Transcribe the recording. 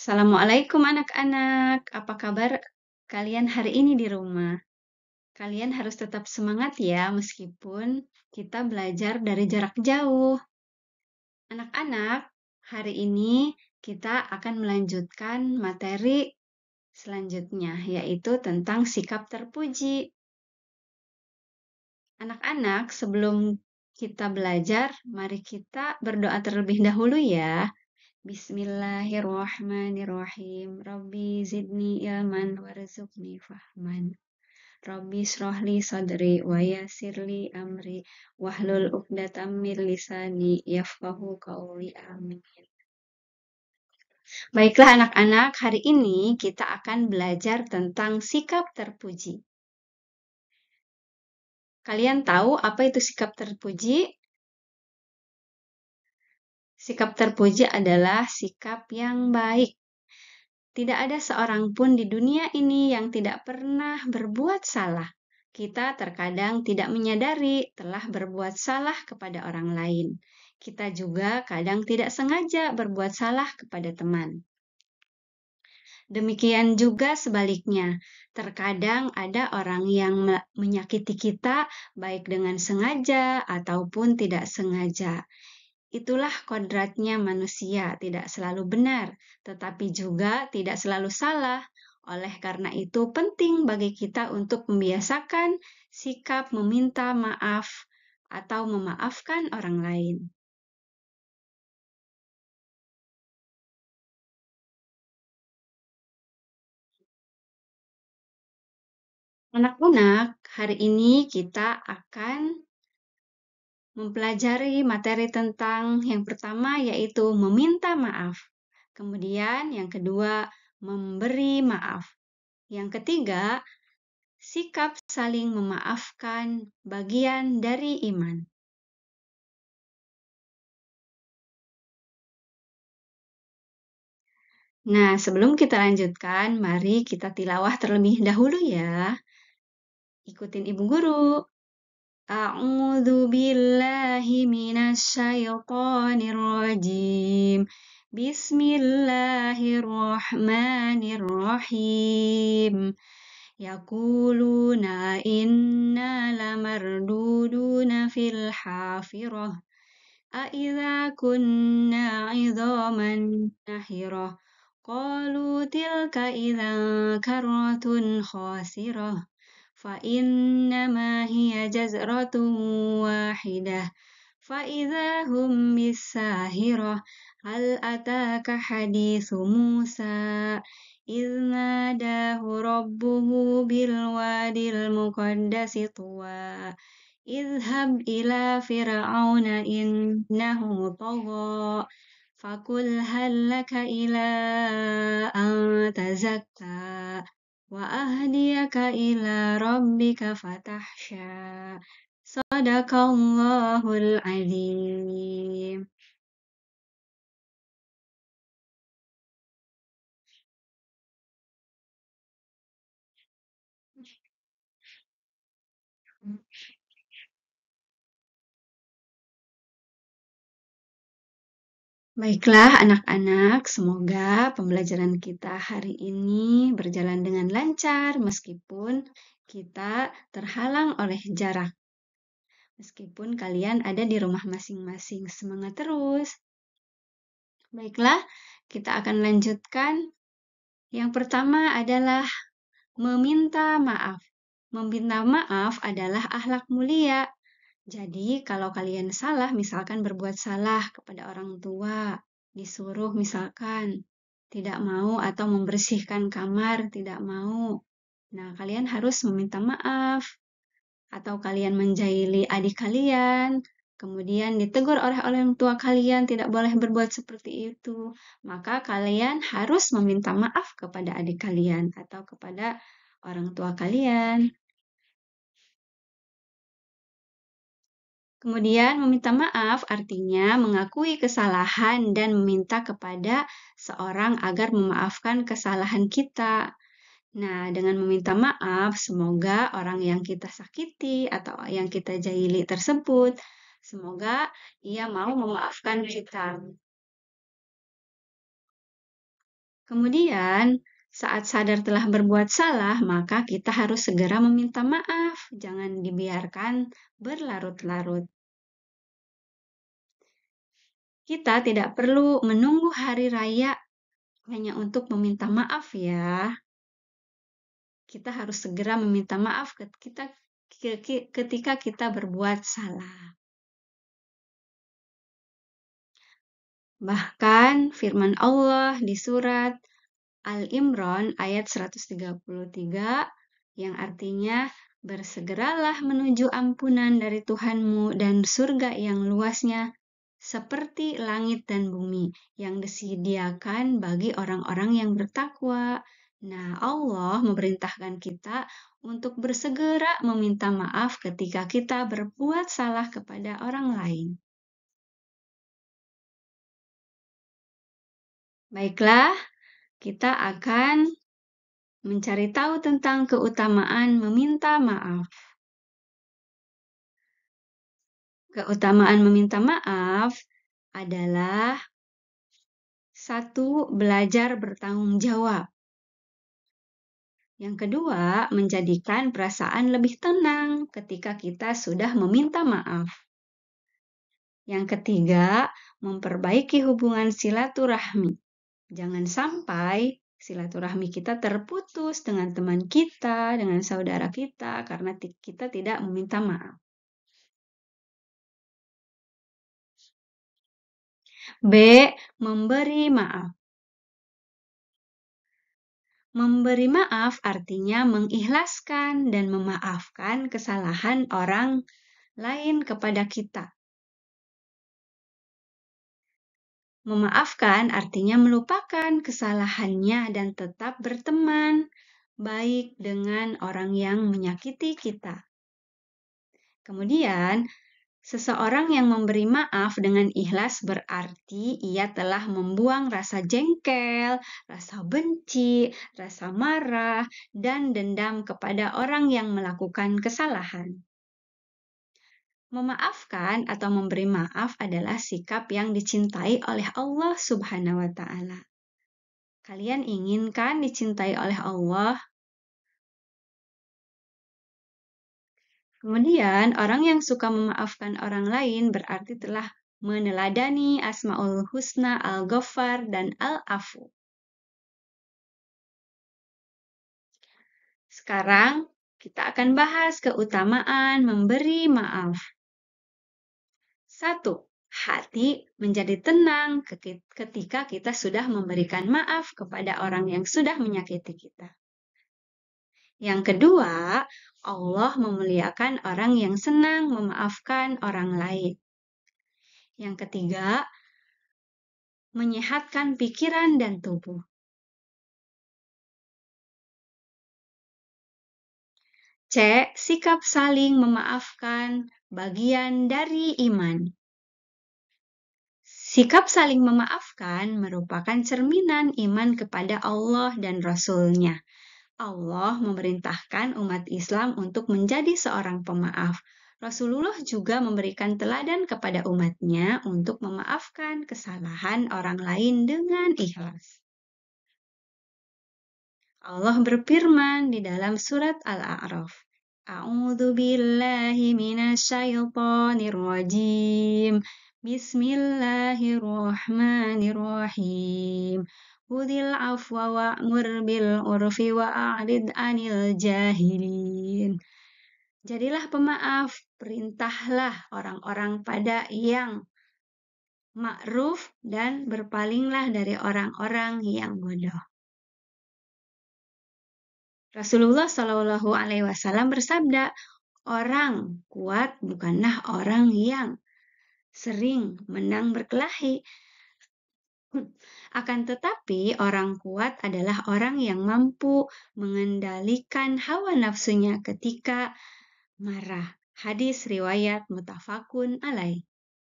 Assalamualaikum anak-anak. Apa kabar kalian hari ini di rumah? Kalian harus tetap semangat ya meskipun kita belajar dari jarak jauh. Anak-anak, hari ini kita akan melanjutkan materi selanjutnya yaitu tentang sikap terpuji. Anak-anak, sebelum kita belajar, mari kita berdoa terlebih dahulu ya. Bismillahirrahmanirrahim. Rabbi zidni ilman warzuqni fahman. Rabbi srohli sadri wa yassirli amri wahlul uqdatam min lisani yafqahu qawli amin. Baiklah anak-anak, hari ini kita akan belajar tentang sikap terpuji. Kalian tahu apa itu sikap terpuji? Sikap terpuji adalah sikap yang baik. Tidak ada seorang pun di dunia ini yang tidak pernah berbuat salah. Kita terkadang tidak menyadari telah berbuat salah kepada orang lain. Kita juga kadang tidak sengaja berbuat salah kepada teman. Demikian juga sebaliknya. Terkadang ada orang yang menyakiti kita baik dengan sengaja ataupun tidak sengaja. Itulah kodratnya manusia, tidak selalu benar, tetapi juga tidak selalu salah. Oleh karena itu penting bagi kita untuk membiasakan sikap meminta maaf atau memaafkan orang lain. Anak-anak, hari ini kita akan mempelajari materi tentang yang pertama yaitu meminta maaf. Kemudian yang kedua, memberi maaf. Yang ketiga, sikap saling memaafkan bagian dari iman. Nah, sebelum kita lanjutkan, mari kita tilawah terlebih dahulu ya. Ikutin ibu guru. A'udzu billahi minasyaitonir rajim. Bismillahirrahmanirrahim. Yaquluna inna lamarduduna fil hafirah. أَإِذَا كُنَّا عِظَامًا نَخِرَةً قَالُوا تِلْكَ إِذًا كَرَّةٌ خَاسِرَةٌ فَإِنَّمَا هِيَ جَزْرَةٌ وَاحِدَةٌ فَإِذَا هُمْ بِالسَّاهِرَةِ هَلْ أَتَاكَ حَدِيثُ مُوسَى إِذْ نَادَاهُ رَبُّهُ بِالْوَادِ الْمُقَدَّسِ طُوًى اذهب إلى فرعون إنه طغى فقل هل لك إلى أن تزكى وأهديك إلى ربك فتخشى صدق الله العظيم. Baiklah anak-anak, semoga pembelajaran kita hari ini berjalan dengan lancar meskipun kita terhalang oleh jarak. Meskipun kalian ada di rumah masing-masing, semangat terus. Baiklah, kita akan lanjutkan. Yang pertama adalah meminta maaf. Meminta maaf adalah akhlak mulia. Jadi, kalau kalian salah, misalkan berbuat salah kepada orang tua, disuruh misalkan tidak mau atau membersihkan kamar, tidak mau. Nah, kalian harus meminta maaf. Atau kalian menjahili adik kalian, kemudian ditegur oleh orang tua kalian tidak boleh berbuat seperti itu, maka kalian harus meminta maaf kepada adik kalian atau kepada orang tua kalian. Kemudian meminta maaf artinya mengakui kesalahan dan meminta kepada seorang agar memaafkan kesalahan kita. Nah, dengan meminta maaf, semoga orang yang kita sakiti atau yang kita jahili tersebut, semoga ia mau memaafkan kita. Kemudian, saat sadar telah berbuat salah, maka kita harus segera meminta maaf. Jangan dibiarkan berlarut-larut. Kita tidak perlu menunggu hari raya hanya untuk meminta maaf ya. Kita harus segera meminta maaf ketika kita berbuat salah. Bahkan firman Allah di surat Al-Imran ayat 133 yang artinya bersegeralah menuju ampunan dari Tuhanmu dan surga yang luasnya seperti langit dan bumi yang disediakan bagi orang-orang yang bertakwa. Nah, Allah memerintahkan kita untuk bersegera meminta maaf ketika kita berbuat salah kepada orang lain. Baiklah, kita akan mencari tahu tentang keutamaan meminta maaf. Keutamaan meminta maaf adalah satu, belajar bertanggung jawab. Yang kedua, menjadikan perasaan lebih tenang ketika kita sudah meminta maaf. Yang ketiga, memperbaiki hubungan silaturahmi. Jangan sampai silaturahmi kita terputus dengan teman kita, dengan saudara kita, karena kita tidak meminta maaf. B. Memberi maaf. Memberi maaf artinya mengikhlaskan dan memaafkan kesalahan orang lain kepada kita. Memaafkan artinya melupakan kesalahannya dan tetap berteman baik dengan orang yang menyakiti kita. Kemudian, seseorang yang memberi maaf dengan ikhlas berarti ia telah membuang rasa jengkel, rasa benci, rasa marah, dan dendam kepada orang yang melakukan kesalahan. Memaafkan atau memberi maaf adalah sikap yang dicintai oleh Allah Subhanahu wa Ta'ala. Kalian inginkan dicintai oleh Allah? Kemudian, orang yang suka memaafkan orang lain berarti telah meneladani Asmaul Husna Al-Ghaffar dan Al-Afu. Sekarang, kita akan bahas keutamaan memberi maaf. 1. Hati menjadi tenang ketika kita sudah memberikan maaf kepada orang yang sudah menyakiti kita. Yang kedua, Allah memuliakan orang yang senang memaafkan orang lain. Yang ketiga, menyehatkan pikiran dan tubuh. C. Sikap saling memaafkan bagian dari iman. Sikap saling memaafkan merupakan cerminan iman kepada Allah dan Rasul-Nya. Allah memerintahkan umat Islam untuk menjadi seorang pemaaf. Rasulullah juga memberikan teladan kepada umatnya untuk memaafkan kesalahan orang lain dengan ikhlas. Allah berfirman di dalam surat Al-A'raf, A'udzu billahi minasyaitonir rajim. Bismillahirrahmanirrahim. Khudhil afwa wa'mur bil urfi wa'rid 'anil jahilin. Jadilah pemaaf, perintahlah orang-orang pada yang ma'ruf dan berpalinglah dari orang-orang yang bodoh. Rasulullah Shallallahu Alaihi Wasallam bersabda, orang kuat bukanlah orang yang sering menang berkelahi. Akan tetapi orang kuat adalah orang yang mampu mengendalikan hawa nafsunya ketika marah. Hadis riwayat muttafaqun alaih.